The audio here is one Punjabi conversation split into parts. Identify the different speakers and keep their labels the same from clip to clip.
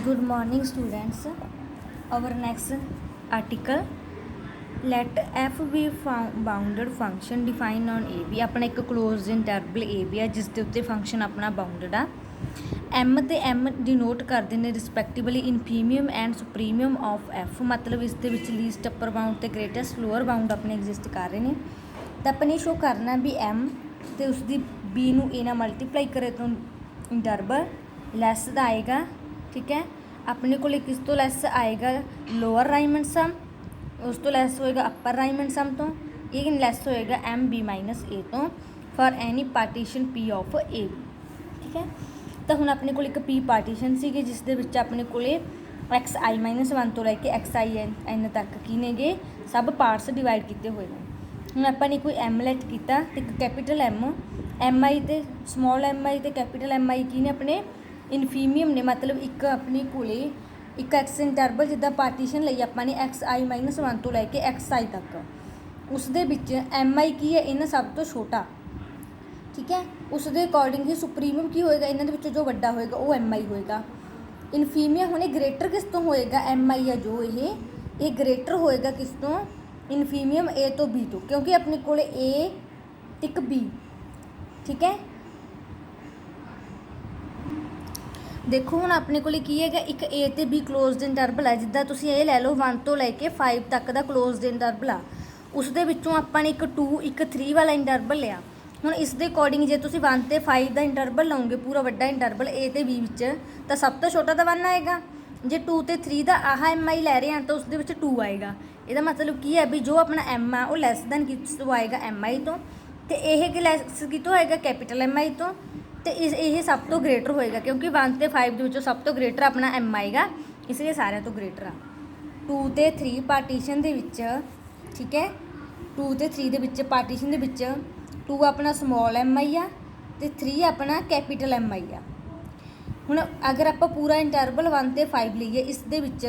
Speaker 1: Good morning, students. Our next article, let f be bounded function defined on a b. अपना एक closed interval a b है जिस दे उत्ते function अपना bounded आ m ਤੇ m denote ਕਰਦੇ ਨੇ respectively infimum and supremum of f, मतलब ਇਸ ਦੇ ਵਿੱਚ least upper bound ਤੇ greatest lower bound ਆਪਣੇ exist ਕਰ ਰਹੇ ਨੇ। ਤਾਂ ਆਪਾਂ ਸ਼ੋ ਕਰਨਾ ਵੀ m ਤੇ ਉਸ ਦੀ b ਨੂੰ a ਨਾਲ ਮਲਟੀਪਲਾਈ ਕਰੇ ਤਾਂ ਇੰਟਰਵਲ ਲੈਸ ਦਾ ਆਏਗਾ। ठीक है, अपने को किस तो लैस आएगा लोअर राइमंड सम, उस तो लैस होएगा अपर राइमंड सम तो, ये लैस होएगा एम बी माइनस ए तो for any partition P of A B. ठीक है, तो हुण अपने को एक पी पार्टीशन सी जिस दे विच अपने को एक्स आई माइनस वन तो लैके एक्स आई एन तक की ने सब पार्ट्स डिवाइड किए हुए हैं। हुण आपां ने कोई एम लैट किया तो एक कैपीटल एम आई तो समॉल एम आई तो कैपीटल एम आई की ने अपने इनफीमियम ने, मतलब एक अपने को एक एक्स इंटरवल जिदा पार्टीशन ਲਈ ਆਪਾਂ ਨੇ एक्स आई माइनस वन तो लैके एक्स आई तक, उस दे विच एम आई की है इन्हें सब तो छोटा। ठीक है, उस दे अकॉर्डिंग ही सुप्रीमियम की होएगा, इन्होंने विचों जो वड्डा होएगा वो एम आई होएगा। इनफीमियम हुणे ग्रेटर किस तो होएगा एम आई है जो ये ग्रेटर होएगा किस तो इनफीमियम ए तो बी तो, क्योंकि अपने को ए एक बी। ठीक है, देखो हुण अपने को की है एक ए तो बी क्लोज्ड इंटरवल है, जिदा तुसीं ये लै लो 1 तो लैके 5 तक का क्लोज्ड इंटरवल आ, उस दे विचों आपां ने एक 2 एक 3 वाला इंटरवल लिया। हुण इस दे अकॉर्डिंग जे तुसीं 1 तो 5 का इंटरवल लाओगे पूरा वड्डा इंटरवल ए तो बी विच, तो सब तो छोटा तो 1 आएगा। जे 2 तो 3 का आह एम आई लै रहे हैं तो उस दे विच 2 आएगा। इसदा मतलब की है भी जो अपना एम आ वो लैस दैन किस तो आएगा एम आई तो, यह लैस कितों आएगा कैपीटल एम आई तो, तो ये सब तो ग्रेटर होएगा क्योंकि 1 तो 5 के सब तो ग्रेटर अपना एम आएगा, इसलिए सारे तो ग्रेटर आ। 2 तो 3 पार्टीशन के विच, ठीक है 2 तो 3 के विच पार्टीशन के विच 2 अपना समॉल एम आई आ तो 3 अपना कैपीटल एम आई आ। हुण अगर आप पूरा इंटरवल 1 तो 5 लीए, इस दे विच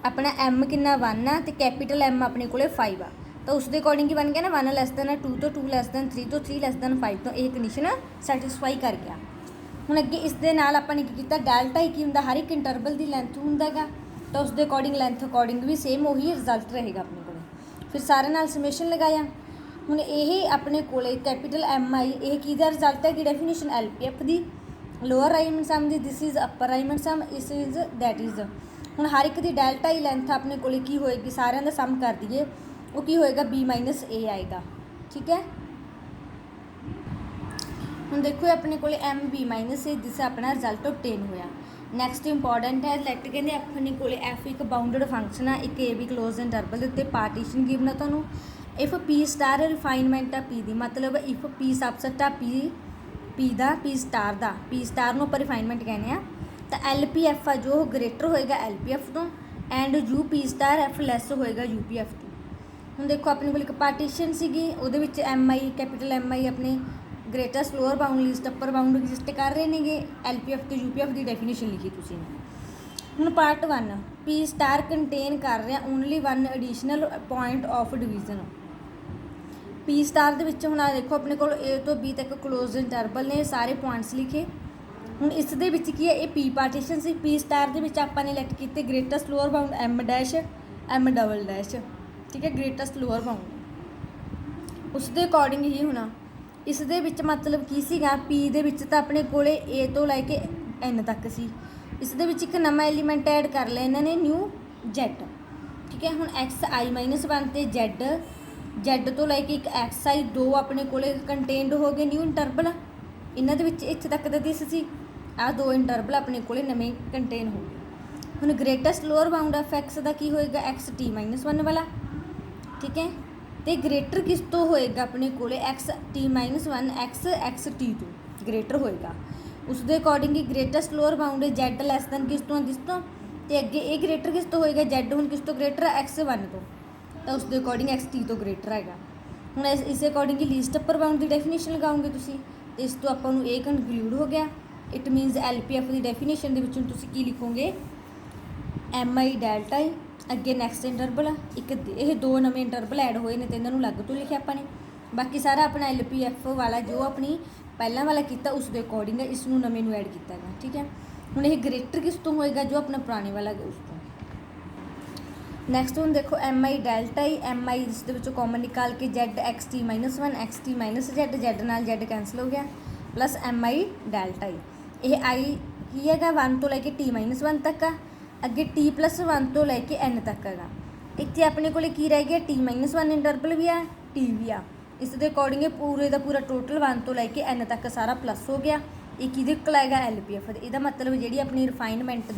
Speaker 1: अपना एम कितना 1 आ तो कैपीटल एम अपने को 5 आ, तो उस दे अकॉर्डिंग ही बन गया ना 1 लैस दैन 2 तो 2 लैस दैन 3 तो 3 लैस दैन 5 तो यह कंडीशन सैटिस्फाई कर गया। हुण अगे इस दे नाल आपां ने की कीता डेल्टा ही की हुंदा हर एक इंटरवल की लैंथ हुंदा गा, तो उस दे अकॉर्डिंग लैंथ अकॉर्डिंग भी सेम वही रिजल्ट रहेगा अपने को। फिर सारे नाल समेशन लगाया। हुण यही अपने को कैपीटल एम आई ये किहदा रिजल्ट है कि डेफिनेशन एल पी एफ की लोअर राइमंड सम दी, this is upper Riemann sum, this is that is. हुण हर एक की डेल्टा ही लैंथ अपने को की होएगी, सारिਆਂ ਦਾ सम कर दीए वो की होएगा बी माइनस ए आएगा। ठीक है, हम देखो अपने को एम बी माइनस ए जिससे अपना रिजल्ट ऑब्टेन होया। नैक्सट इंपॉर्टेंट है लैट कहते अपने को एफ एक बाउंडेड फंक्शन है, एक ए बी क्लोज इंटरवल के उत्ते पार्टीशन गिवन है तुहानूं। इफ पी स्टार रिफाइनमेंट आ पी दी, मतलब इफ पी सबसेट आ पी दा पी स्टार नूं आपां रिफाइनमेंट कहने आ, तो एल पी एफ आ जो ग्रेटर होएगा एल पी एफ तो, and U P star F less होएगा यू पी एफ तो। ਹੁਣ देखो अपने को एक पार्टीशन ਸੀਗੀ, ਉਹਦੇ ਵਿੱਚ एम आई कैपीटल एम आई अपने greatest lower bound least upper bound exist कर रहे हैं। एल पी एफ तो यू पी एफ की डेफिनेशन लिखी तुसीं। हुण पार्ट 1 पी स्टार कंटेन कर रहा only 1 additional point of division. P star दे विच हुण देखो अपने को ए तो बी तक क्लोज इंटरवल ने सारे पॉइंट्स लिखे। हुण इस दे विच की है ये P partition C, P star दे विच आपां ने लैट कीते greatest lower bound M dash M double dash. ठीक है, ग्रेटेस्ट लोअर बाउंड उस दे अकॉर्डिंग ही होना। इस दे विच मतलब की सीगा पी दे विच तां अपने कोले ए तो लैके एन तक सी, इस दे विच एक नवा एलीमेंट ऐड कर लिया इन्होंने न्यू जैड। ठीक है, हुण एक्स आई माइनस वन ते जैड तो लैके एक एक्स आई 2 अपने कोले कंटेनड हो गए न्यू इंटरवल। इन्हां दे विच इत्थे तक दा दिस सी, आ 2 इंटरवल अपने कोले नवे कंटेन हो गए। हुण greatest lower bound of x का की होएगा एक्स टी माइनस वन वाला। ठीक है, तो ग्रेटर किस तो होएगा अपने को x T minus one x T तो ग्रेटर होएगा। उस दे अकॉर्डिंग ही ग्रेटेस्ट लोअर बाउंड है जैड लैस दैन किस तो अगे ये ग्रेटर किस तो होएगा जैड हुण किस तो ग्रेटर है एक्स वन तो उस दे अकॉर्डिंग एक्स टी तो ग्रेटर हैगा। हुण इस अकॉर्डिंग ही लीस्ट अपर बाउंड की डेफिनेशन लगाओगे तुसीं, तो इस तो आपां नूं ये कनक्लूड हो गया। इट मीनस एल पी एफ की डेफिनेशन के विचों तुसीं की लिखोगे एम आई डेल्टा ही अगे नैक्सट इंटरवल एक ये 2 नवे इंटरवल ऐड होए ने तो इन्होंने अलग तो लिखा अपने। बाकी सारा अपना एल पी एफ वाला जो अपनी पहला वाला किया उस दे अकॉर्डिंग है, इसनों नवे नूं ऐड किया गया। ठीक है, ਹੁਣ ਇਹ ਗ੍ਰੇਟਰ ਕਿਸ ਤੋਂ ਹੋਏਗਾ, ਜੋ ਆਪਣਾ ਪੁਰਾਣੇ ਵਾਲਾ ਉਸ ਤੋਂ। ਨੈਕਸਟ ਹੁਣ ਦੇਖੋ ਐਮ ਆਈ ਡੈਲਟਾ ਹੀ, ਐਮ ਆਈ ਇਸ ਦੇ ਵਿੱਚੋਂ ਕਾਮਨ ਨਿਕਾਲ ਕੇ Z X T minus 1 X T minus Z, Z ਨਾਲ ਜ਼ੈਡ ਕੈਂਸਲ ਹੋ ਗਿਆ, ਪਲੱਸ ਐਮ ਆਈ ਡੈਲਟਾ ਹੀ। ਇਹ ਆਈ ਕੀ ਹੈਗਾ 1 ਤੋਂ ਲੈ ਕੇ ਟੀ ਮਾਈਨਸ 1 ਤੱਕ ਆ, ਅੱਗੇ ਟੀ ਪਲੱਸ 1 ਤੋਂ ਲੈ ਕੇ ਐਨ ਤੱਕ ਹੈਗਾ। ਇੱਥੇ ਆਪਣੇ ਕੋਲ ਕੀ ਰਹਿ ਗਿਆ, ਟੀ ਮਾਈਨਸ 1 ਇੰਟਰਵਲ ਵੀ ਆ, ਟੀ ਵੀ ਆ। ਇਸ ਦੇ ਅਕੋਰਡਿੰਗ ਇਹ ਪੂਰੇ ਦਾ ਪੂਰਾ ਟੋਟਲ 1 ਤੋਂ ਲੈ ਕੇ ਐਨ ਤੱਕ ਸਾਰਾ ਪਲੱਸ ਹੋ ਗਿਆ। ਇਹ ਕਿਹਦੇ ਕੋਲ ਆਏਗਾ, ਐਲ ਪੀ ਐਫ। ਇਹਦਾ ਮਤਲਬ ਜਿਹੜੀ ਆਪਣੀ ਰਿਫਾਈਨਮੈਂਟ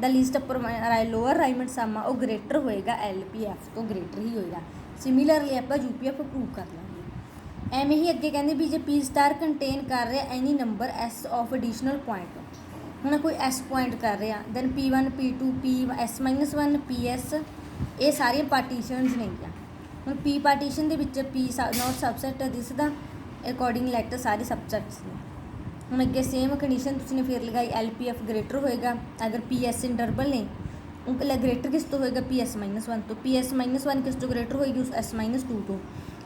Speaker 1: ਦਾ ਲੀਸਟ ਅਪਰ ਲੋਅਰ ਰਾਈਮੰਡ ਸਮ ਆ ਉਹ ਗ੍ਰੇਟਰ ਹੋਏਗਾ, ਐਲ ਪੀ ਐਫ ਤੋਂ ਗ੍ਰੇਟਰ ਹੀ ਹੋਏਗਾ। ਸਿਮਿਲਰਲੀ ਆਪਾਂ ਯੂ ਪੀ ਐਫ ਪ੍ਰੂਵ ਕਰ ਲਾਂਗੇ। ਐਵੇਂ ਹੀ ਅੱਗੇ ਕਹਿੰਦੇ ਵੀ ਜੇ ਪੀ ਸਟਾਰ ਕੰਟੇਨ ਕਰ ਰਿਹਾ any number S of additional point, ਹੁਣ ਕੋਈ ਐਸ ਪੁਆਇੰਟ ਕਰ ਰਿਹਾ, then P1 P2 P S minus 1 PS, ਇਹ ਸਾਰੀਆਂ ਪਾਰਟੀਸ਼ਨਸ ਨੇਗੀਆਂ। ਹੁਣ ਪੀ ਪਾਰਟੀਸ਼ਨ ਦੇ ਵਿੱਚ ਪੀ ਨੋਟ ਸਬਸੈਟ ਦਿਸ ਦਾ ਅਕੋਰਡਿੰਗ ਲੈਟਰ ਸਾਰੇ ਸਬਸੈਟਸ ਨੇ। ਹੁਣ ਅੱਗੇ ਸੇਮ ਕੰਡੀਸ਼ਨ ਤੁਸੀਂ ਨੇ ਫਿਰ ਲਗਾਈ, ਐਲ ਪੀ ਐਫ ਗ੍ਰੇਟਰ ਹੋਏਗਾ ਅਗਰ ਪੀ ਐਸ ਇੰਟਰਵਲ ਨੇ, ਉਹ ਗ੍ਰੇਟਰ ਕਿਸ ਤੋਂ ਹੋਏਗਾ, ਪੀ ਐਸ ਮਾਈਨਸ 1 ਤੋਂ। ਪੀ ਐਸ ਮਾਈਨਸ 1 ਕਿਸ ਤੋਂ ਗ੍ਰੇਟਰ ਹੋਏਗੀ, ਉਸ ਐਸ ਮਾਈਨਸ 2 ਤੋਂ।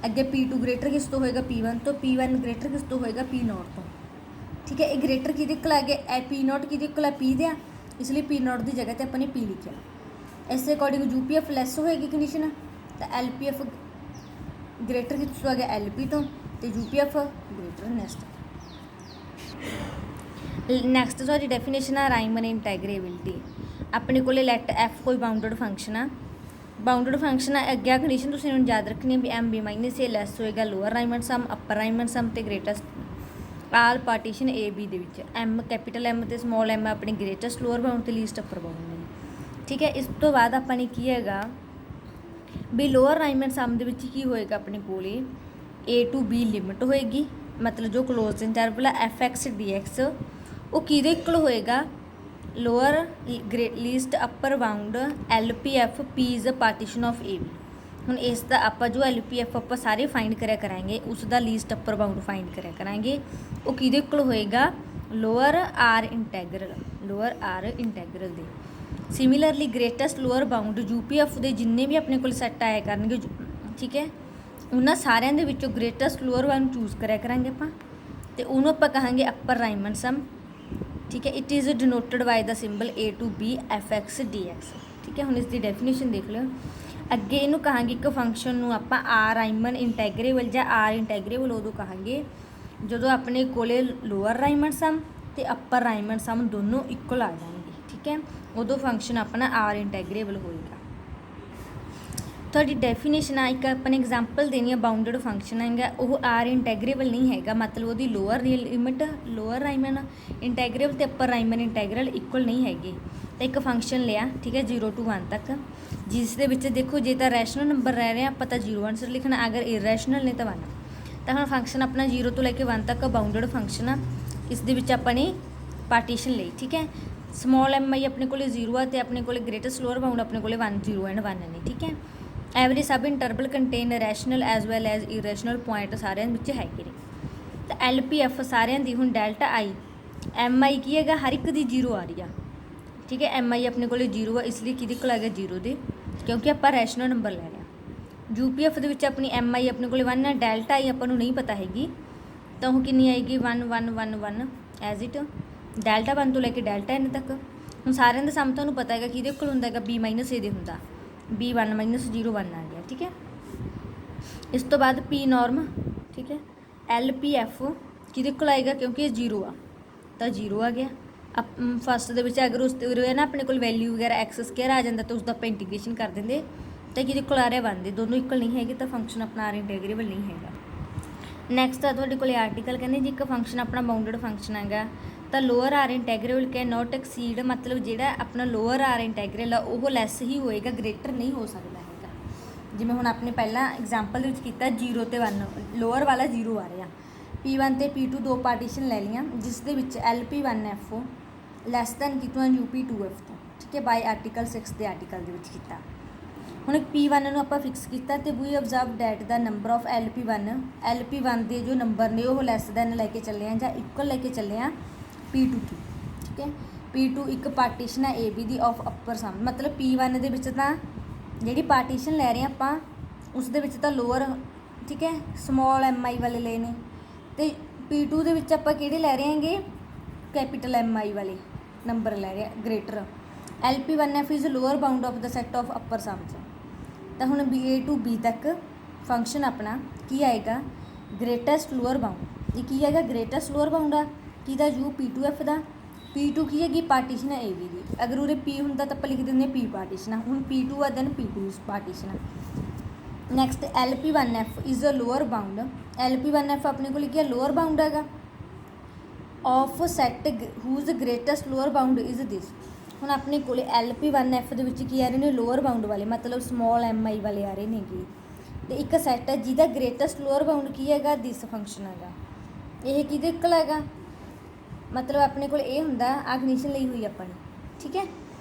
Speaker 1: ਅੱਗੇ P2 ਗ੍ਰੇਟਰ ਕਿਸ ਤੋਂ ਹੋਏਗਾ, P1 ਤੋਂ। P1 ਗ੍ਰੇਟਰ ਕਿਸ ਤੋਂ ਹੋਏਗਾ, P ਨੋਟ ਤੋਂ। ਠੀਕ ਹੈ, ਇਹ ਗ੍ਰੇਟਰ ਕਿਹਦੇ ਕੋਲ ਆ ਗਿਆ, ਪੀ ਨੋਟ ਕਿਹਦੇ ਕੋਲ ਆ, ਪੀ ਦੇ ਆ, ਇਸ ਲਈ ਪੀ ਨੋਟ ਦੀ ਜਗ੍ਹਾ 'ਤੇ ਆਪਾਂ ਨੇ ਪੀ ਲਿਖਿਆ। ਇਸ ਦੇ ਅਕੋਰਡਿੰਗ ਯੂ ਪੀ ਐਫ ਲੈਸ ਹੋਏਗੀ ਕੰਡੀਸ਼ਨ, ਤਾਂ ਐਲ ਪੀ ਐਫ ਗ੍ਰੇਟਰ ਕਿਸ ਤੋਂ ਆ ਗਿਆ, ਐਲ ਪੀ ਤੋਂ, ਅਤੇ you P F greater next ਤੁਹਾਡੀ ਡੈਫੀਨੇਸ਼ਨ ਆ ਰਾਈਮਨ ਇੰਟੈਗਰੇਬਿਲਿਟੀ। ਆਪਣੇ ਕੋਲ ਲੈਟ ਐਫ ਕੋਈ ਬਾਊਂਡਡ ਫੰਕਸ਼ਨ ਆ, ਬਾਊਂਡਡ ਫੰਕਸ਼ਨ ਆ। ਅੱਗੇ ਆ ਕੰਡੀਸ਼ਨ ਤੁਸੀਂ ਹੁਣ ਯਾਦ ਰੱਖਣੀ ਵੀ ਐਮ ਬੀ ਮਾਈਨਸ ਏ ਲੈਸ ਹੋਏਗਾ ਲੋਅਰ ਰਾਈਮਨ ਸਮ, ਅੱਪਰ ਰਾਈਮਨ ਸਮ ਅਤੇ greatest all partition A B ਦੇ ਵਿੱਚ। ਐਮ ਕੈਪੀਟਲ ਐਮ ਅਤੇ ਸਮੋਲ ਐਮ ਆਪਣੇ ਗ੍ਰੇਟੈਸਟ ਲੋਅਰ ਬਾਊਂਡ ਅਤੇ ਲੀਸਟ ਅੱਪਰ ਬਾਊਂਡ ਨੇ। ਠੀਕ ਹੈ, ਇਸ ਤੋਂ ਬਾਅਦ ਆਪਾਂ ਨੇ ਕੀ ਹੈਗਾ ਵੀ ਲੋਅਰ ਰਾਈਮਨ ਸਮ ਦੇ ਵਿੱਚ ਕੀ ਹੋਏਗਾ, ਆਪਣੇ ਕੋਲ ਏ ਟੂ ਬੀ ਲਿਮਿਟ ਹੋਏਗੀ, ਮਤਲਬ ਜੋ ਕਲੋਜ਼ ਇੰਟਰਵਲ ਆ ਐਫ ਐਕਸ ਡੀ ਐਕਸ ਉਹ ਕਿਹਦੇ ਇਕੁਅਲ ਹੋਏਗਾ, lower least upper bound L P F P is a partition of A B. ਹੁਣ ਇਸ ਦਾ ਆਪਾਂ ਜੋ ਐਲ ਪੀ ਐਫ ਆਪਾਂ ਸਾਰੇ ਫਾਈਂਡ ਕਰਿਆ ਕਰਾਂਗੇ, ਉਸ ਦਾ ਲੀਸਟ ਅੱਪਰ ਬਾਊਂਡ ਫਾਈਂਡ ਕਰਿਆ ਕਰਾਂਗੇ, ਉਹ ਕਿਹਦੇ ਇਕੁਅਲ ਹੋਏਗਾ, ਲੋਅਰ ਆਰ ਇੰਟੈਗਰਲ ਦੇ। Similarly greatest lower bound you P F ਦੇ ਜਿੰਨੇ ਵੀ ਆਪਣੇ ਕੋਲ ਸੈੱਟ ਆਇਆ ਕਰਨਗੇ, ਠੀਕ ਹੈ, ਉਹਨਾਂ ਸਾਰਿਆਂ ਦੇ ਵਿੱਚੋਂ ਗ੍ਰੇਟੈਸਟ ਲੋਅਰ ਬਾਊਂਡ ਚੂਜ਼ ਕਰਿਆ ਕਰਾਂਗੇ ਆਪਾਂ, ਅਤੇ ਉਹਨੂੰ ਆਪਾਂ ਕਹਾਂਗੇ ਅੱਪਰ ਰਾਈਮਨ ਸਮ। ਠੀਕ ਹੈ, it is denoted by the symbol A to B F X D X. ਠੀਕ ਹੈ, ਹੁਣ ਇਸ ਦੀ ਡੈਫੀਨੇਸ਼ਨ ਦੇਖ ਲਿਓ। ਅੱਗੇ ਇਹਨੂੰ ਕਹਾਂਗੇ ਇੱਕ ਫੰਕਸ਼ਨ ਨੂੰ ਆਪਾਂ ਆਰ ਰਾਈਮਨ ਇੰਟੈਗਰੇਬਲ ਜਾਂ ਆਰ ਇੰਟੈਗਰੇਬਲ ਉਦੋਂ ਕਹਾਂਗੇ ਜਦੋਂ ਆਪਣੇ ਕੋਲੇ ਲੋਅਰ ਰਾਈਮਨ ਸਮ ਅਤੇ ਅੱਪਰ ਰਾਈਮਨ ਸਮ ਦੋਨੋਂ ਇਕੁਅਲ ਆ ਜਾਣਗੇ। ਠੀਕ ਹੈ, ਉਦੋਂ ਫੰਕਸ਼ਨ ਆਪਣਾ ਆਰ ਇੰਟੈਗਰੇਬਲ ਹੋਏਗਾ। ਤੁਹਾਡੀ ਡੈਫੀਨੇਸ਼ਨ ਆ ਇੱਕ ਆਪਾਂ ਨੇ ਐਗਜ਼ਾਮਪਲ ਦੇਣੀ ਆ, ਬਾਊਂਡਡ ਫੰਕਸ਼ਨ ਹੈਗਾ ਉਹ ਆਰ ਇੰਟੈਗਰੇਬਲ ਨਹੀਂ ਹੈਗਾ, ਮਤਲਬ ਉਹਦੀ ਲੋਅਰ ਲਿਮਿਟ ਲੋਅਰ ਰਾਈਮਨ ਇੰਟੈਗਰੇਬਲ ਅਤੇ ਅੱਪਰ ਰਾਈਮਨ ਇੰਟੈਗਰਲ ਇਕੁਅਲ ਨਹੀਂ ਹੈਗੇ। ਤਾਂ ਇੱਕ ਫੰਕਸ਼ਨ ਲਿਆ, ਠੀਕ ਹੈ, 0 to 1 ਤੱਕ, ਜਿਸ ਦੇ ਵਿੱਚ ਦੇਖੋ ਜੇ ਤਾਂ ਰੈਸ਼ਨਲ ਨੰਬਰ ਰਹਿ ਰਿਹਾ ਆਪਾਂ ਤਾਂ 0 ਆਨਸਰ ਲਿਖਣਾ, ਅਗਰ ਇਰੈਸ਼ਨਲ ਨੇ ਤਾਂ 1। ਤਾਂ ਹੁਣ ਫੰਕਸ਼ਨ ਆਪਣਾ 0 ਤੋਂ ਲੈ ਕੇ 1 ਤੱਕ ਬਾਊਂਡਡ ਫੰਕਸ਼ਨ ਆ, ਇਸ ਦੇ ਵਿੱਚ ਆਪਾਂ ਨੇ ਪਾਰਟੀਸ਼ਨ ਲਈ। ਠੀਕ ਹੈ, ਸਮੋਲ ਐਮ ਆਈ ਆਪਣੇ ਕੋਲ 0 ਆ ਅਤੇ ਆਪਣੇ ਕੋਲ ਗ੍ਰੇਟੈਸਟ ਲੋਅਰ ਬਾਊਂਡ ਆਪਣੇ ਕੋਲ 1 0 ਐਂਡ 1 ਨੇ। ਠੀਕ ਹੈ, every sub interval contain rational as well as irrational point ਸਾਰਿਆਂ ਵਿੱਚ ਹੈਗੇ ਨੇ। ਤਾਂ ਐਲ ਪੀ ਐਫ ਸਾਰਿਆਂ ਦੀ ਹੁਣ ਡੈਲਟਾ ਆਈ ਐਮ ਆਈ ਕੀ ਹੈਗਾ, ਹਰ ਇੱਕ ਦੀ 0 ਆ ਰਹੀ ਆ। ਠੀਕ ਹੈ, ਐਮ ਆਈ ਆਪਣੇ ਕੋਲ 0 ਆ, ਇਸ ਲਈ ਕਿਹਦੇ ਕੋਲ ਆ ਗਿਆ 0 ਦੇ, ਕਿਉਂਕਿ ਆਪਾਂ ਰੈਸ਼ਨਲ ਨੰਬਰ ਲੈ ਰਹੇ ਹਾਂ। ਯੂ ਪੀ ਐਫ ਦੇ ਵਿੱਚ ਆਪਣੀ ਐਮ ਆਈ ਆਪਣੇ ਕੋਲ 1 ਆ, ਡੈਲਟਾ ਆਈ ਆਪਾਂ ਨੂੰ ਨਹੀਂ ਪਤਾ ਹੈਗੀ, ਤਾਂ ਉਹ ਕਿੰਨੀ ਆਏਗੀ 1 1 1 1 ਐਜ਼ ਇਟ ਡੈਲਟਾ 1 ਤੋਂ ਲੈ ਕੇ ਡੈਲਟਾ n ਤੱਕ। ਹੁਣ ਸਾਰਿਆਂ ਦਾ ਸਮ ਤੁਹਾਨੂੰ ਪਤਾ ਹੈਗਾ ਕਿਹਦੇ ਕੋਲ ਹੁੰਦਾ ਹੈਗਾ, ਬੀ ਮਾਈਨਸ ਏ ਦੇ ਹੁੰਦਾ, ਬੀ 1 ਮਾਈਨਸ 0 1 ਆ ਗਿਆ। ਠੀਕ ਹੈ, ਇਸ ਤੋਂ ਬਾਅਦ ਪੀ ਨੋਰਮ। ਠੀਕ ਹੈ, ਐਲ ਪੀ ਐਫ ਕਿਹਦੇ ਕੋਲ ਆਏਗਾ, ਕਿਉਂਕਿ ਇਹ 0 ਆ ਤਾਂ 0 ਆ ਗਿਆ। ਫਸਟ ਦੇ ਵਿੱਚ ਅਗਰ ਉਸ ਨਾ ਆਪਣੇ ਕੋਲ ਵੈਲਿਊ ਵਗੈਰਾ ਐਕਸ ਸਕੇਅਰ ਆ ਜਾਂਦਾ ਤਾਂ ਉਸ ਦਾ ਆਪਾਂ ਇੰਟੀਗ੍ਰੇਸ਼ਨ ਕਰ ਦਿੰਦੇ, ਤਾਂ ਕਿਹਦੇ ਕੋਲ ਆ ਰਿਹਾ 1 ਦੇ, ਦੋਨੋਂ ਇਕੁਅਲ ਨਹੀਂ ਹੈਗੇ ਤਾਂ ਫੰਕਸ਼ਨ ਆਪਣਾ ਆਰ ਇੰਟੈਗਰੇਬਲ ਨਹੀਂ ਹੈਗਾ। ਨੈਕਸਟ ਆ ਤੁਹਾਡੇ ਕੋਲ ਆਰਟੀਕਲ, ਕਹਿੰਦੇ ਜੀ ਇੱਕ ਫੰਕਸ਼ਨ ਆਪਣਾ ਬਾਊਂਡਡ ਫੰਕਸ਼ਨ ਹੈਗਾ ਤਾਂ ਲੋਅਰ ਆਰ ਇੰਟੈਗਰੇਬਲ ਕੈਨ ਨਾਟ ਐਕਸੀਡ, ਮਤਲਬ ਜਿਹੜਾ ਆਪਣਾ ਲੋਅਰ ਆਰ ਇੰਟੈਗਰਲ ਆ ਉਹ ਲੈਸ ਹੀ ਹੋਏਗਾ, ਗ੍ਰੇਟਰ ਨਹੀਂ ਹੋ ਸਕਦਾ ਹੈਗਾ। ਜਿਵੇਂ ਹੁਣ ਆਪਣੇ ਪਹਿਲਾਂ ਐਗਜ਼ਾਮਪਲ ਦੇ ਵਿੱਚ ਕੀਤਾ 0 ਤੇ 1, ਲੋਅਰ ਵਾਲਾ 0 ਆ ਰਿਹਾ, P1 ਤੇ P2 ਦੋ ਪਾਰਟੀਸ਼ਨ ਲੈ ਲਈਆਂ, ਜਿਸ ਦੇ ਵਿੱਚ LP1F ਲੈਸ ਦੈਨ ਕੀਤਾ UP2F ਤੋਂ। ਠੀਕ ਹੈ, ਬਾਈ ਆਰਟੀਕਲ 6 ਦੇ ਆਰਟੀਕਲ ਦੇ ਵਿੱਚ ਕੀਤਾ। ਹੁਣ P1 ਨੂੰ ਆਪਾਂ ਫਿਕਸ ਕੀਤਾ ਅਤੇ ਵੀ observe that the number of LP1 ਦੇ ਜੋ ਨੰਬਰ ਨੇ ਉਹ ਲੈਸ ਦੈਨ ਲੈ ਕੇ ਚੱਲੇ ਆ ਜਾਂ ਇਕੁਅਲ ਲੈ ਕੇ ਚੱਲੇ ਆ P2 ਤੋਂ। ਠੀਕ ਹੈ, P2 ਇੱਕ ਪਾਰਟੀਸ਼ਨ ਹੈ AB ਦੀ ਆਫ ਅੱਪਰ ਸਮ, ਮਤਲਬ P1 ਦੇ ਵਿੱਚ ਤਾਂ ਜਿਹੜੀ ਪਾਰਟੀਸ਼ਨ ਲੈ ਰਹੇ ਹਾਂ ਆਪਾਂ ਉਸ ਦੇ ਵਿੱਚ ਤਾਂ ਲੋਅਰ, ਠੀਕ ਹੈ, ਸਮੋਲ MI ਵਾਲੇ ਲਏ ਨੇ, ਅਤੇ P2 ਦੇ ਵਿੱਚ ਆਪਾਂ ਕਿਹੜੇ ਲੈ ਰਹੇ ਹੈਗੇ, ਕੈਪੀਟਲ MI ਵਾਲੇ। ਨੰਬਰ ਲੈ ਰਿਹਾ greater. LP1F is lower bound of the set of upper sums. ਤਾਂ ਹੁਣ A to B ਤੱਕ ਫੰਕਸ਼ਨ ਆਪਣਾ ਕੀ ਆਏਗਾ, ਗ੍ਰੇਟੈਸਟ ਲੋਅਰ ਬਾਊਂਡ। ਇਹ ਕੀ ਹੈਗਾ, ਗ੍ਰੇਟੈਸਟ ਲੋਅਰ ਬਾਊਂਡ ਆ ਕਿਹਦਾ, U P2F ਦਾ। P2 ਕੀ ਹੈਗੀ, ਪਾਰਟੀਸ਼ਨ ਹੈ AB ਦੀ। ਅਗਰ ਉਰੇ P ਹੁੰਦਾ ਤਾਂ ਆਪਾਂ ਲਿਖ ਦਿੰਦੇ P ਪਾਰਟੀਸ਼ਨ ਆ, ਹੁਣ P2 ਆ ਦੈਨ P2 ਪਾਰਟੀਸ਼ਨ ਆ। Next LP1F is a lower bound. LP1F ਆਪਣੇ ਕੋਲ ਕੀ ਹੈ, ਲੋਅਰ ਬਾਊਂਡ ਹੈਗਾ of set whose greatest lower bound is this. ਹੁਣ ਆਪਣੇ ਕੋਲ LP1F ਦੇ ਵਿੱਚ ਕੀ ਆ ਰਹੇ ਨੇ, ਲੋਅਰ ਬਾਊਂਡ ਵਾਲੇ, ਮਤਲਬ ਸਮਾਲ MI ਵਾਲੇ ਆ ਰਹੇ ਨੇਗੇ। ਅਤੇ ਇੱਕ ਸੈਟ ਹੈ ਜਿਹਦਾ ਗ੍ਰੇਟੈਸਟ ਲੋਅਰ ਬਾਊਂਡ ਕੀ ਹੈਗਾ, ਦਿਸ ਫੰਕਸ਼ਨ ਹੈਗਾ। ਇਹ ਕਿਹਦੇ ਇਕੁਅਲ ਹੈਗਾ, ਮਤਲਬ ਆਪਣੇ ਕੋਲ ਇਹ ਹੁੰਦਾ ਆ ਕੰਡੀਸ਼ਨ ਲਈ ਹੋਈ ਆਪਾਂ ਨੇ, ਠੀਕ ਹੈ।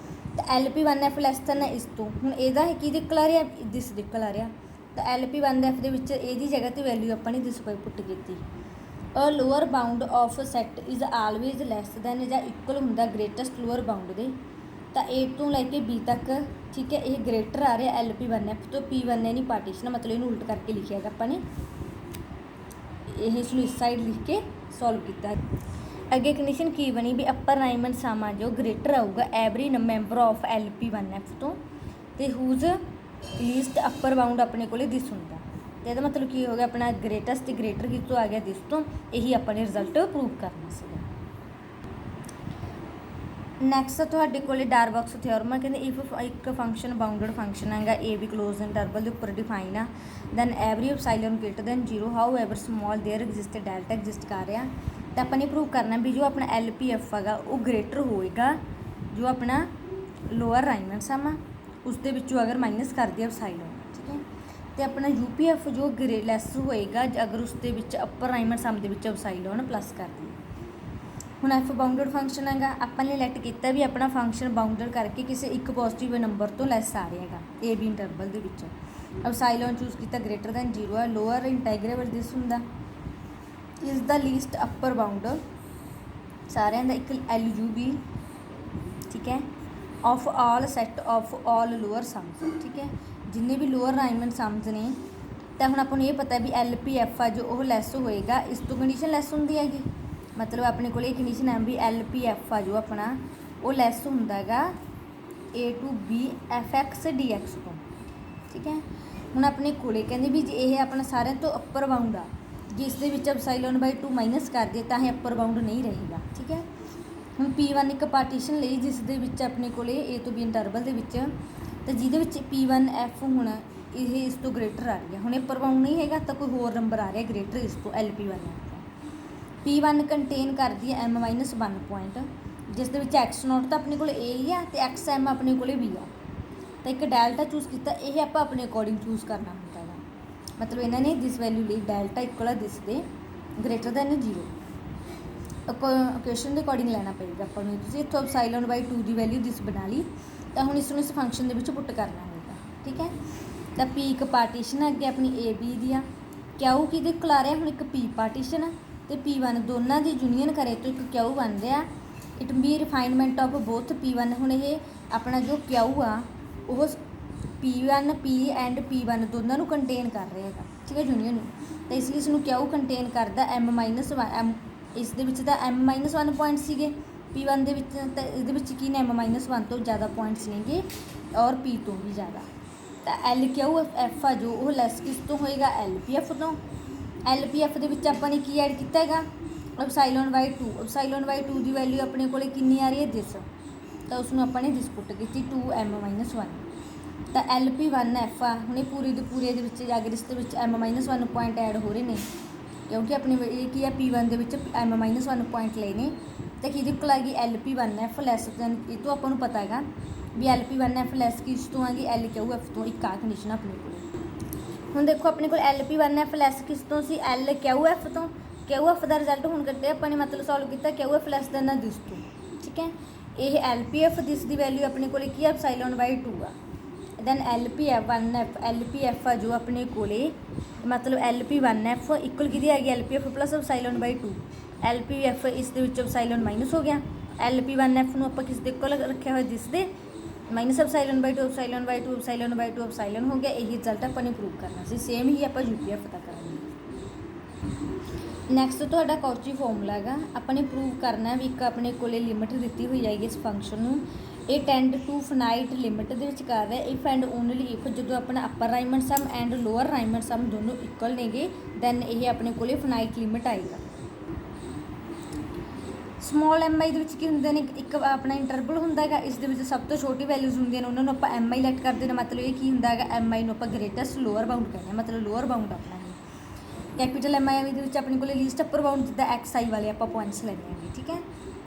Speaker 1: ਤਾਂ LP1F ਲੈਸ ਦੈਨ ਹੈ ਇਸ ਤੋਂ। ਹੁਣ ਇਹਦਾ ਕਿਹਦੇ ਇਕੁਅਲ ਆ ਰਿਹਾ, ਦਿਸ ਦੇ ਇਕੁਅਲ ਆ ਰਿਹਾ। ਤਾਂ LP1F ਦੇ ਵਿੱਚ ਇਹਦੀ ਜਗ੍ਹਾ 'ਤੇ ਵੈਲਿਊ ਆਪਾਂ ਨੇ ਦਿਸ ਪਈ ਪੁੱਟ ਕੀਤੀ। A lower bound of set is always less than ਜਾਂ ਇਕੁਅਲ ਹੁੰਦਾ ਗ੍ਰੇਟੈਸਟ ਲੋਅਰ ਬਾਊਂਡ ਦੇ। ਤਾਂ A ਤੋਂ ਲੈ ਕੇ B ਤੱਕ, ਠੀਕ ਹੈ, ਇਹ ਗ੍ਰੇਟਰ ਆ ਰਿਹਾ LP1F ਤੋਂ। P1 ਨੇ ਨਹੀਂ ਪਾਰਟੀਸ਼ਨ, ਮਤਲਬ ਇਹਨੂੰ ਉਲਟ ਕਰਕੇ ਲਿਖਿਆ ਹੈਗਾ ਆਪਾਂ ਨੇ, ਇਹ ਇਸਨੂੰ ਇਸ ਸਾਈਡ ਲਿਖ ਕੇ ਸੋਲਵ ਕੀਤਾ। ਅੱਗੇ ਕੰਡੀਸ਼ਨ ਕੀ ਬਣੀ ਵੀ ਅਪਰ ਰਾਈਮਨ ਸਮ ਆ ਜੋ ਗ੍ਰੇਟਰ ਆਊਗਾ ਐਵਰੀ ਮੈਂਬਰ ਆਫ LP1F ਤੋਂ, ਅਤੇ ਹੂਜ਼ ਲੀਸਟ ਅਪਰ ਬਾਊਂਡ ਆਪਣੇ ਕੋਲ ਦਿਸ ਹੁੰਦਾ। ਅਤੇ ਇਹਦਾ ਮਤਲਬ ਕੀ ਹੋ ਗਿਆ, ਆਪਣਾ ਗ੍ਰੇਟੈਸਟ ਗ੍ਰੇਟਰ ਕਿਸ ਤੋਂ ਆ ਗਿਆ, ਦਿਸ ਤੋਂ। ਇਹੀ ਆਪਾਂ ਨੇ ਰਿਜ਼ਲਟ ਪ੍ਰੂਵ ਕਰਨਾ ਸੀਗਾ। ਨੈਕਸਟ ਤੁਹਾਡੇ ਕੋਲ ਡਾਰਬੌਕਸ ਥਿਓਰਮ ਆ। ਕਹਿੰਦੇ ਇਫ ਇੱਕ ਫੰਕਸ਼ਨ ਬਾਊਂਡਡ ਫੰਕਸ਼ਨ ਹੈਗਾ A ਵੀ ਕਲੋਜ਼ ਇੰਟਰਵਲ ਦੇ ਉੱਪਰ ਡਿਫਾਈਨ ਆ, then every epsilon greater than 0 however small there exist delta exist ਕਰ ਰਿਹਾ। ਤਾਂ ਆਪਾਂ ਨੇ ਪ੍ਰੂਵ ਕਰਨਾ ਵੀ ਜੋ ਆਪਣਾ LPF ਹੈਗਾ ਉਹ ਗ੍ਰੇਟਰ ਹੋਏਗਾ ਜੋ ਆਪਣਾ ਲੋਅਰ ਰਾਈਮਨ ਸਮ ਆ ਉਸ ਦੇ ਵਿੱਚੋਂ ਅਗਰ ਮਾਈਨਸ ਕਰ ਦਿਆ ਐਪਸਾਈਲਨ, ਠੀਕ ਹੈ। ਅਤੇ ਆਪਣਾ UPF ਜੋ ਲੈਸ ਹੋਏਗਾ ਅਗਰ ਉਸ ਦੇ ਵਿੱਚ ਅਪਰ ਰਾਈਮਨ ਸਮ ਦੇ ਵਿੱਚ ਐਪਸਾਈਲਨ ਪਲੱਸ ਕਰ ਦਈਏ। ਹੁਣ F ਬਾਊਂਡਡ ਫੰਕਸ਼ਨ ਹੈਗਾ, ਆਪਾਂ ਨੇ ਲੈਟ ਕੀਤਾ ਵੀ ਆਪਣਾ ਫੰਕਸ਼ਨ ਬਾਊਂਡਡ ਕਰਕੇ ਕਿਸੇ ਇੱਕ ਪੋਜ਼ੀਟਿਵ ਨੰਬਰ ਤੋਂ ਲੈਸ ਆ ਰਿਹਾ ਹੈਗਾ AB ਇੰਟਰਵਲ ਦੇ ਵਿੱਚ। ਐਪਸਾਈਲਨ ਚੂਜ਼ ਕੀਤਾ ਗ੍ਰੇਟਰ ਦੈਨ 0 ਹੈ। ਲੋਅਰ ਇੰਟੈਗਰੇਬਲ ਦਿਸ ਹੁੰਦਾ is the least upper bound ਸਾਰਿਆਂ ਦਾ ਇੱਕ LUB, ਠੀਕ ਹੈ, of all set of all lower sums, ਠੀਕ ਹੈ, ਜਿੰਨੇ ਵੀ ਲੋਅਰ ਰਾਈਮਨ ਸਮਸ ਨੇ। ਤਾਂ ਹੁਣ ਆਪਾਂ ਨੂੰ ਇਹ ਪਤਾ ਵੀ LPF ਆ ਜੋ ਉਹ ਲੈਸ ਹੋਏਗਾ ਇਸ ਤੋਂ। ਕੰਡੀਸ਼ਨ ਲੈਸ ਹੁੰਦੀ ਹੈਗੀ, ਮਤਲਬ ਆਪਣੇ ਕੋਲ ਇਹ ਕੰਡੀਸ਼ਨ ਹੈ ਵੀ LPF ਆ ਜੋ ਆਪਣਾ ਉਹ ਲੈਸ ਹੁੰਦਾ ਹੈਗਾ A to B FX DX ਤੋਂ, ਠੀਕ ਹੈ। ਹੁਣ ਆਪਣੇ ਕੋਲੇ ਕਹਿੰਦੇ ਵੀ ਜੇ ਇਹ ਆਪਣਾ ਸਾਰਿਆਂ ਤੋਂ ਅੱਪਰ ਬਾਊਂਡ ਆ ਜਿਸ ਦੇ ਵਿੱਚ ਐਪਸਾਈਲਨ ਬਾਈ 2 ਮਾਈਨਸ ਕਰ ਦਿਏ ਤਾਂ ਇਹ ਅੱਪਰ ਬਾਊਂਡ ਨਹੀਂ ਰਹੇਗਾ, ਠੀਕ ਹੈ। ਹੁਣ P1 ਇੱਕ ਪਾਰਟੀਸ਼ਨ ਲਈ ਜਿਸ ਦੇ ਵਿੱਚ ਆਪਣੇ ਕੋਲੇ A ਤੋਂ B ਇੰਟਰਵਲ ਦੇ ਵਿੱਚ, ਤਾਂ ਜਿਹਦੇ ਵਿੱਚ P1F ਹੁਣ ਇਹ ਇਸ ਤੋਂ ਗ੍ਰੇਟਰ ਆ ਰਹੀ ਹੈ। ਹੁਣ ਇਹ ਅੱਪਰ ਬਾਊਂਡ ਨਹੀਂ ਹੈਗਾ ਤਾਂ ਕੋਈ ਹੋਰ ਨੰਬਰ ਆ ਰਿਹਾ ਗ੍ਰੇਟਰ ਇਸ ਤੋਂ LP1F। P1 ਕੰਟੇਨ ਕਰਦੀ ਹੈ M-1 ਪੁਆਇੰਟ ਜਿਸ ਦੇ ਵਿੱਚ X0 ਤਾਂ ਆਪਣੇ ਕੋਲ A ਹੀ ਆ ਅਤੇ XM ਆਪਣੇ ਕੋਲ B ਆ। ਤਾਂ ਇੱਕ ਡੈਲਟਾ ਚੂਜ਼ ਕੀਤਾ, ਇਹ ਆਪਾਂ ਆਪਣੇ ਅਕੋਰਡਿੰਗ ਚੂਜ਼ ਕਰਨਾ ਹੁੰਦਾ ਹੈਗਾ, ਮਤਲਬ ਇਹਨਾਂ ਨੇ ਦਿਸ ਵੈਲਿਊ ਲਈ ਡੈਲਟਾ ਇਕੁਅਲ ਆ ਦਿਸ ਦੇ ਗ੍ਰੇਟਰ ਦੈਨ 0 ਇਕੁਏਸ਼ਨ ਦੇ ਅਕੋਰਡਿੰਗ ਲੈਣਾ ਪਏਗਾ ਆਪਾਂ ਨੂੰ। ਤੁਸੀਂ ਇੱਥੋਂ ਐਪਸਾਈਲਨ ਬਾਈ 2 ਦੀ ਵੈਲਿਊ ਦਿਸ ਬਣਾ ਲਈ, ਤਾਂ ਹੁਣ ਇਸ ਨੂੰ ਇਸ ਫੰਕਸ਼ਨ ਦੇ ਵਿੱਚ ਪੁੱਟ ਕਰਨਾ ਹੋਏਗਾ, ਠੀਕ ਹੈ। ਤਾਂ P ਇੱਕ ਪਾਰਟੀਸ਼ਨ ਹੈ ਅੱਗੇ ਆਪਣੀ AB ਦੀ ਆ, Q ਕਿਹਦੇ ਕੋਲ ਆ ਰਿਹਾ, ਹੁਣ ਇੱਕ P ਪਾਰਟੀਸ਼ਨ ਅਤੇ P1 ਦੋਨਾਂ ਦੀ ਯੂਨੀਅਨ ਕਰੇ ਤੋਂ ਇੱਕ Q ਬਣ ਰਿਹਾ। It be refinement of both P1। ਹੁਣ ਇਹ ਆਪਣਾ ਜੋ Q ਆ ਉਹ P1 P ਐਂਡ P1 ਦੋਨਾਂ ਨੂੰ ਕੰਟੇਨ ਕਰ ਰਿਹਾ ਹੈਗਾ, ਠੀਕ ਹੈ, ਯੂਨੀਅਨ ਨੂੰ। ਤਾਂ ਇਸ ਲਈ ਇਸ ਨੂੰ Q ਕੰਟੇਨ ਕਰਦਾ M-1 ਇਸ ਦੇ ਵਿੱਚ ਤਾਂ M-1 ਪੁਆਇੰਟ ਸੀਗੇ P1 ਦੇ ਵਿੱਚ, ਤਾਂ ਇਹਦੇ ਵਿੱਚ ਕੀ ਨੇ M-1 ਤੋਂ ਜ਼ਿਆਦਾ ਪੁਆਇੰਟਸ ਨੇਗੇ ਔਰ P ਤੋਂ ਵੀ ਜ਼ਿਆਦਾ। ਤਾਂ LQF ਆ ਜੋ ਉਹ ਲੈਸ ਕਿਸ ਤੋਂ ਹੋਏਗਾ, LPF ਤੋਂ। LPF ਦੇ ਵਿੱਚ ਆਪਾਂ ਨੇ ਕੀ ਐਡ ਕੀਤਾ ਹੈਗਾ, ਐਪਸਾਈਲਨ ਬਾਈ 2। ਐਪਸਾਈਲਨ ਬਾਈ 2 ਦੀ ਵੈਲਿਊ ਆਪਣੇ ਕੋਲ ਕਿੰਨੀ ਆ ਰਹੀ ਹੈ, ਦਿਸ, ਤਾਂ ਉਸਨੂੰ ਆਪਾਂ ਨੇ ਦਿਸ ਪੁੱਟ ਕੀਤੀ 2M-1। ਤਾਂ LP1F ਆ, ਹੁਣ ਇਹ ਪੂਰੇ ਦੇ ਪੂਰੇ ਦੇ ਵਿੱਚ ਅਗਰ ਇਸ ਦੇ ਵਿੱਚ M-1 ਪੁਆਇੰਟ ਐਡ ਹੋ ਰਹੇ ਨੇ ਕਿਉਂਕਿ ਆਪਣੀ ਇਹ ਕੀ ਹੈ P1 ਦੇ ਵਿੱਚ M-1 ਪੁਆਇੰਟ ਲਏ ਨੇ, ਤਾਂ ਕਿਹਦੇ ਕੋਲ ਆ ਗਈ LP1F ਲੈਸ ਦੈਨ। ਇਹ ਤੋਂ ਆਪਾਂ ਨੂੰ ਪਤਾ ਹੈਗਾ ਵੀ LP1F ਲੈਸ ਕਿਸ ਤੋਂ ਆ ਗਈ, LQF ਤੋਂ। ਇੱਕ ਆ ਕੰਡੀਸ਼ਨ ਆਪਣੇ ਕੋਲ। ਹੁਣ ਦੇਖੋ ਆਪਣੇ ਕੋਲ LP1F ਲੈਸ ਕਿਸ ਤੋਂ ਸੀ, LQF ਤੋਂ। QF ਦਾ ਰਿਜ਼ਲਟ ਹੁਣ ਕੱਢਿਆ ਆਪਾਂ ਨੇ, ਮਤਲਬ ਸੋਲਵ ਕੀਤਾ QF ਲੈਸ ਦੈਨ ਦਿਸ ਤੋਂ, ਠੀਕ ਹੈ। ਇਹ LPF ਦਿਸ ਦੀ ਵੈਲਿਊ ਆਪਣੇ ਕੋਲ ਕੀ ਹੈ, ਐਪਸਾਈਲਨ ਬਾਈ 2 ਆ। ਦੈਨ LPF ਆ ਜੋ ਆਪਣੇ ਕੋਲੇ ਮਤਲਬ LP1F ਇਕੁਅਲ ਕਿਹਦੀ ਆ ਗਈ, LPF ਪਲੱਸ ਐਪਸਾਈਲਨ ਬਾਈ 2। LPF ਇਸ ਦੇ ਵਿੱਚ ਐਪਸਾਈਲਨ ਮਾਈਨਸ ਹੋ ਗਿਆ, LP1F ਨੂੰ ਆਪਾਂ ਕਿਸ ਦੇ ਕੋਲ ਰੱਖਿਆ ਹੋਇਆ, ਦਿਸ ਦੇ ਮਾਈਨਸ ਐਪਸਾਈਲਨ ਬਾਈ 2, ਐਪਸਾਈਲਨ ਬਾਈ 2, ਐਪਸਾਈਲਨ ਬਾਈ 2, ਐਪਸਾਈਲਨ ਹੋ ਗਿਆ। ਇਹੀ ਰਿਜ਼ਲਟ ਆਪਾਂ ਨੇ ਪ੍ਰੂਵ ਕਰਨਾ ਸੀ। ਸੇਮ ਹੀ ਆਪਾਂ UPF ਦਾ ਕਰਾਂਗੇ। ਨੈਕਸਟ ਤੁਹਾਡਾ ਕੌਚੀ ਫਾਰਮੂਲਾ ਹੈਗਾ, ਆਪਾਂ ਨੇ ਪ੍ਰੂਵ ਕਰਨਾ ਵੀ ਇੱਕ ਆਪਣੇ ਕੋਲੇ ਲਿਮਿਟ ਦਿੱਤੀ ਹੋਈ ਹੈਗੀ ਇਸ ਫੰਕਸ਼ਨ ਨੂੰ, ਇਹ ਟੈਂਡ ਟੂ ਫਾਈਨਾਈਟ ਲਿਮਿਟ ਦੇ ਵਿੱਚ ਕਰ ਰਿਹਾ ਇਫ ਐਂਡ ਓਨਲੀ ਇਫ ਜਦੋਂ ਆਪਣਾ ਅਪਰ ਰਾਈਮੰਡ ਸਮ ਐਂਡ ਲੋਅਰ ਰਾਈਮੰਡ ਸਮ ਦੋਨੋਂ ਇਕੁਅਲ ਨੇਗੇ ਦੈਨ ਇਹ ਆਪਣੇ ਕੋਲੇ ਫਾਈਨਾਈਟ ਲਿਮਿਟ ਆਏਗਾ। ਸਮੋਲ ਐਮ ਆਈ ਦੇ ਵਿੱਚ ਕੀ ਹੁੰਦੇ ਨੇ, ਇੱਕ ਆਪਣਾ ਇੰਟਰਵਲ ਹੁੰਦਾ ਹੈਗਾ, ਇਸ ਦੇ ਵਿੱਚ ਸਭ ਤੋਂ ਛੋਟੀ ਵੈਲਿਊਜ਼ ਹੁੰਦੀਆਂ ਨੇ, ਉਹਨਾਂ ਨੂੰ ਆਪਾਂ ਐਮ ਆਈ ਲੈਟ ਕਰਦੇ ਨੇ, ਮਤਲਬ ਇਹ ਕੀ ਹੁੰਦਾ ਹੈਗਾ, ਐਮ ਆਈ ਨੂੰ ਆਪਾਂ ਗ੍ਰੇਟੈਸਟ ਲੋਅਰ ਬਾਊਂਡ ਕਹਿੰਦੇ ਹਾਂ, ਮਤਲਬ ਲੋਅਰ ਬਾਊਂਡ ਆਪਣਾ ਹੈ। ਕੈਪੀਟਲ ਐਮ ਆਈ ਦੇ ਵਿੱਚ ਆਪਣੇ ਕੋਲ ਲੀਸਟ ਅਪਰ ਬਾਊਂਡ ਜਿੱਦਾਂ ਐਕਸ ਆਈ ਵਾਲੇ ਆਪਾਂ ਪੁਆਇੰਟਸ ਲੈਣੇ ਹੈਗੇ, ਠੀਕ ਹੈ।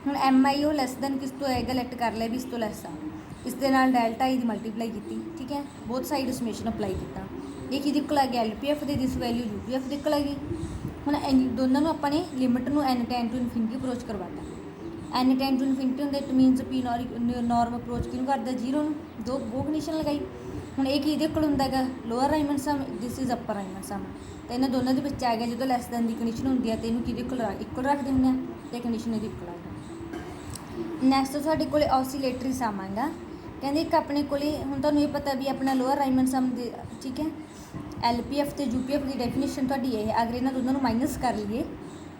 Speaker 1: ਹੁਣ ਐਮ ਆਈ ਉਹ ਲੈਸ ਦੈਨ ਕਿਸ ਤੋਂ ਆਏਗਾ, ਲੈਟ ਕਰ ਲਿਆ ਵੀ ਇਸ ਤੋਂ ਲੈਸ ਆ, ਇਸ ਦੇ ਨਾਲ ਡੈਲਟਾ ਆਈ ਦੀ ਮਲਟੀਪਲਾਈ ਕੀਤੀ, ਠੀਕ ਹੈ, ਬੋਥ ਸਾਈਡ ਸਮੇਸ਼ਨ ਅਪਲਾਈ ਕੀਤਾ, ਇਹ ਕਿਹਦੀ ਇਕੁਅਲ ਆ ਗਿਆ, ਐਲ ਪੀ ਐਫ ਦੀ, this value U P F ਦੀ ਇਕੁਅਲ ਆ ਗਈ। ਹੁਣ ਦੋਨਾਂ ਨੂੰ ਆਪਾਂ ਨੇ ਲਿਮਿਟ ਨੂੰ N tend to infinity approach ਕਰਵਾਤਾ, ਐਨ ਟੈਨ ਟੂ ਇਨਫਿਨਿਟੀ ਹੁੰਦਾ it means P norm approach ਕਿਹਨੂੰ ਕਰਦਾ, ਜ਼ੀਰੋ ਨੂੰ, ਦੋ ਕੰਡੀਸ਼ਨ ਲਗਾਈ। ਹੁਣ ਇਹ ਕਿਹਦੇ ਕੋਲ ਹੁੰਦਾ ਹੈਗਾ, ਲੋਅਰ ਰਾਈਮੰਡ ਸਮ, ਦਿਸ ਇਜ਼ ਅਪਰ ਰਾਈਮੰਡ ਸਮ, ਤਾਂ ਇਹਨਾਂ ਦੋਨਾਂ ਦੇ ਵਿੱਚ ਆ ਗਿਆ ਜਦੋਂ ਲੈਸ ਦੈਨ ਦੀ ਕੰਡੀਸ਼ਨ ਹੁੰਦੀ ਹੈ ਤਾਂ ਇਹਨੂੰ ਕਿਹਦੇ ਕੋਲ ਇਕੁਅਲ ਰੱਖ ਦਿੰਦੇ ਆ ਅਤੇ ਕੰਡੀਸ਼ਨ ਇਹਦੀ ਇਕੁਅਲ ਆ ਗਿਆ। ਨੈਕਸਟ ਸਾਡੇ ਕੋਲ ਔਸੀਲੇਟਰੀ ਸਮ ਆਏਗਾ, ਕਹਿੰਦੇ ਇੱਕ ਆਪਣੇ ਕੋਲ ਹੁਣ ਤੁਹਾਨੂੰ ਇਹ ਪਤਾ ਵੀ ਆਪਣਾ ਲੋਅਰ ਰਾਈਮੰਡ ਸਮ ਦੇ, ਠੀਕ ਹੈ, ਐਲ ਪੀ ਐਫ ਅਤੇ you P F the definition ਤੁਹਾਡੀ ਇਹ ਹੈ, ਅਗਰ ਇਹਨਾਂ ਦੋਨਾਂ ਨੂੰ ਮਾਈਨਸ ਕਰ ਲਈਏ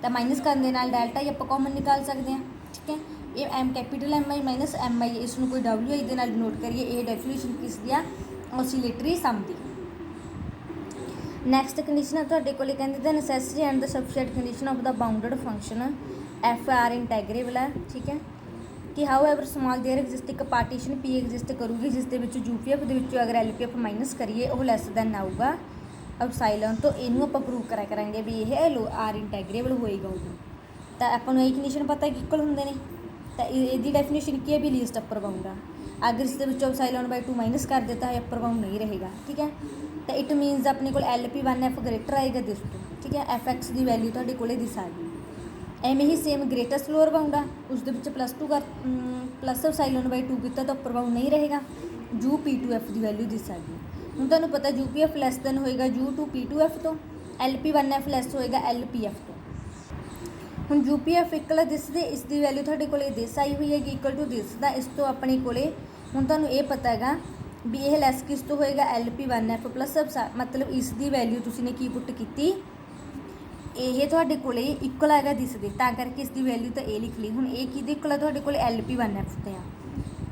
Speaker 1: ਤਾਂ ਮਾਈਨਸ ਕਰਨ ਦੇ ਨਾਲ ਡੈਲਟਾ ਹੀ ਆਪਾਂ ਕਾਮਨ ਨਿਕਾਲ ਸਕਦੇ ਹਾਂ, ਠੀਕ ਹੈ। ਇਹ M capital M I minus M I, ਇਸ ਨੂੰ ਕੋਈ ਡਬਲਿਊ ਆਈ ਦੇ ਨਾਲ ਨੋਟ ਕਰੀਏ, ਇਹ ਡੈਫੀਨੇਸ਼ਨ ਕਿਸ ਦੀ ਆ, ਔਸੀਲੇਟਰੀ ਸਮ ਦੀ। ਨੈਕਸਟ ਕੰਡੀਸ਼ਨ ਆ ਤੁਹਾਡੇ ਕੋਲ, ਕਹਿੰਦੇ the necessary and the sufficient condition of the bounded function F are integrable ਹੈ, ਠੀਕ ਹੈ, ਕਿ however small there exist ਇੱਕ ਪਾਰਟੀਸ਼ਨ ਪੀ ਐਗਜ਼ਿਸਟ ਕਰੂਗੀ ਜਿਸ ਦੇ ਵਿੱਚ ਯੂ ਪੀ ਐਫ ਦੇ ਵਿੱਚੋਂ ਅਗਰ ਐਲ ਪੀ ਐਫ ਮਾਈਨਸ ਕਰੀਏ ਉਹ ਲੈਸ ਦੈਨ ਆਊਗਾ ਐਪਸਾਈਲਨ ਤੋਂ, ਇਹਨੂੰ ਆਪਾਂ ਪ੍ਰੂਵ ਕਰਿਆ ਕਰਾਂਗੇ ਵੀ ਇਹ ਆਰ ਇੰਟੈਗਰੇਬਲ ਹੋਏਗਾ ਉਦੋਂ। ਤਾਂ ਆਪਾਂ ਨੂੰ ਇਹ ਕੰਡੀਸ਼ਨ ਪਤਾ ਕਿ ਇਕੁਅਲ ਹੁੰਦੇ ਨੇ, ਤਾਂ ਇਹਦੀ ਡੈਫੀਨੇਸ਼ਨ ਕੀ ਹੈ ਵੀ ਲੀਸਟ ਅਪਰ ਬਾਊਂਡ ਆ, ਅਗਰ ਇਸ ਦੇ ਵਿੱਚੋਂ ਐਪਸਾਈਲਨ ਬਾਈ 2 ਮਾਈਨਸ ਕਰ ਦਿੱਤਾ ਹੈ ਅਪਰ ਬਾਊਂਡ ਨਹੀਂ ਰਹੇਗਾ, ਠੀਕ ਹੈ। ਤਾਂ ਇਟ ਮੀਨਸ ਆਪਣੇ ਕੋਲ ਐਲ ਪੀ 1 ਐਫ ਗ੍ਰੇਟਰ ਆਏਗਾ ਦਿਸ ਤੋਂ, ਠੀਕ ਹੈ, ਐਫ ਐਕਸ ਦੀ ਵੈਲਿਊ ਤੁਹਾਡੇ ਕੋਲ ਦਿਸ ਆ ਗਈ। ਐਵੇਂ ਹੀ ਸੇਮ ਗ੍ਰੇਟੈਸਟ ਲੋਅਰ ਬਾਊਂਡ ਆ, ਉਸ ਦੇ ਵਿੱਚ +2 ਕਰ ਪਲੱਸ ਐਪਸਾਈਲਨ ਬਾਈ 2 ਕੀਤਾ ਤਾਂ ਅਪਰ ਬਾਊਂਡ ਨਹੀਂ ਰਹੇਗਾ, ਯੂ ਪੀ ਟੂ ਐਫ ਦੀ ਵੈਲਿਊ ਦਿਸ ਆ ਗਈ। ਹੁਣ ਤੁਹਾਨੂੰ ਪਤਾ U P F less than ਹੋਏਗਾ U two P two F ਤੋਂ, ਐਲ ਪੀ 1 ਐਫ ਲੈਸ ਹੋਏਗਾ ਐਲ ਪੀ ਐਫ ਤੋਂ। ਹੁਣ U P F equal this ਦੇ, ਇਸ ਦੀ ਵੈਲਿਊ ਤੁਹਾਡੇ ਕੋਲ ਦਿਸ ਆਈ ਹੋਈ ਹੈਗੀ ਇਕੁਅਲ ਟੂ ਦਿਸ ਦਾ, ਇਸ ਤੋਂ ਆਪਣੇ ਕੋਲੇ ਹੁਣ ਤੁਹਾਨੂੰ ਇਹ ਪਤਾ ਹੈਗਾ ਵੀ ਇਹ ਲੈਸ ਕਿਸ ਤੋਂ ਹੋਏਗਾ, ਐਲ ਪੀ 1 ਐਫ ਪਲੱਸ ਮਤਲਬ ਇਸ ਦੀ ਵੈਲਿਊ ਤੁਸੀਂ ਨੇ ਕੀ ਪੁੱਟ ਕੀਤੀ, ਇਹ ਤੁਹਾਡੇ ਕੋਲੇ ਇਕੁਅਲ ਹੈਗਾ ਦਿਸ ਦੇ, ਤਾਂ ਕਰਕੇ ਇਸ ਦੀ ਵੈਲਿਊ ਤਾਂ ਇਹ ਲਿਖ ਲਈ। ਹੁਣ ਇਹ ਕਿਹਦੇ ਇਕੁਅਲ ਹੈ, ਤੁਹਾਡੇ ਕੋਲ ਐਲ ਪੀ 1 ਐਫ ਤੇ ਆ,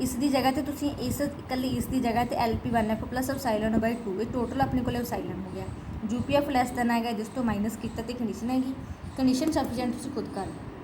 Speaker 1: ਇਸ ਦੀ ਜਗ੍ਹਾ ਤੇ ਤੁਸੀਂ ਇਸ ਇਕੱਲੀ ਇਸ ਦੀ ਜਗ੍ਹਾ ਤੇ ਐਲ ਪੀ 1 ਐਫ ਪਲੱਸ ਐਪਸਾਈਲਨ ਬਾਈ 2, ਇਹ ਟੋਟਲ ਆਪਣੇ ਕੋਲ ਐਪਸਾਈਲਨ ਹੋ ਗਿਆ। You P F less then ਹੈਗਾ ਜਿਸ ਤੋਂ ਮਾਈਨਸ ਕੀਤਾ ਤੇ ਕੰਡੀਸ਼ਨ ਹੈਗੀ, ਕੰਡੀਸ਼ਨ ਸਫੀਸ਼ੀਐਂਟ ਤੁਸੀਂ ਖੁਦ ਕਰ ਲਓ।